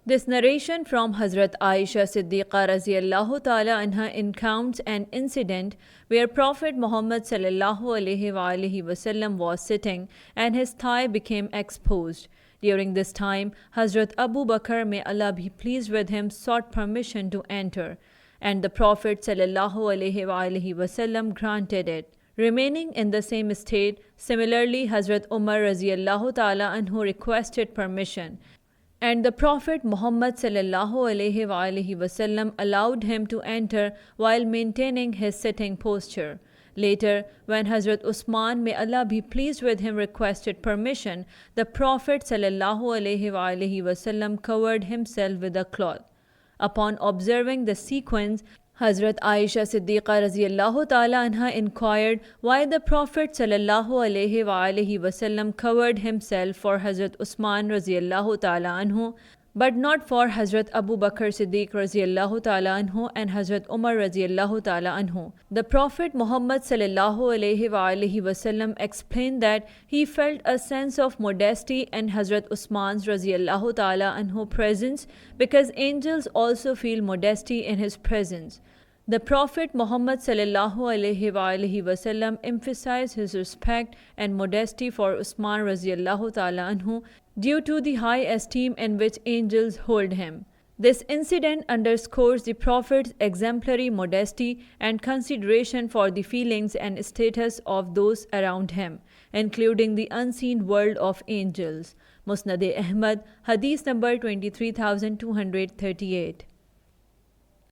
This narration from Hazrat Aisha Siddiqa Raziyallahu Ta'ala Anha recounts an incident where Prophet Muhammad Sallallahu Alaihi Wasallam was sitting and his thigh became exposed. During this time, Hazrat Abu Bakr, may Allah be pleased with him, sought permission to enter, and the Prophet Sallallahu Alaihi Wasallam granted it. Remaining in the same state, similarly, Hazrat Umar Raziyallahu Ta'ala Anhu requested permission, and the Prophet Muhammad sallallahu alaihi wasallam allowed him to enter while maintaining his sitting posture. Later, when Hazrat Usman, may Allah be pleased with him, requested permission, the Prophet sallallahu alaihi wasallam covered himself with a cloth. Upon observing the sequence, Hazrat Aisha Siddiqa Raziyallahu Ta'ala Anha inquired why the Prophet Sallallahu Alaihi Wasallam covered himself for Hazrat Usman Raziyallahu Ta'ala Anhu, but not for Hazrat Abu Bakr Siddiq Raziyallahu Ta'ala Anhu and Hazrat Umar Raziyallahu Ta'ala Anhu. The Prophet Muhammad Sallallahu Alaihi Wasallam explained that he felt a sense of modesty in Hazrat Usman's Raziyallahu Ta'ala Anhu presence because angels also feel modesty in his presence. The Prophet Muhammad Sallallahu Alaihi Wasallam emphasized his respect and modesty for Usman Raziyallahu Ta'ala Anhu due to the high esteem in which angels hold him. This incident underscores the Prophet's exemplary modesty and consideration for the feelings and status of those around him, including the unseen world of angels. Musnad-e Ahmad, Hadith number 23238.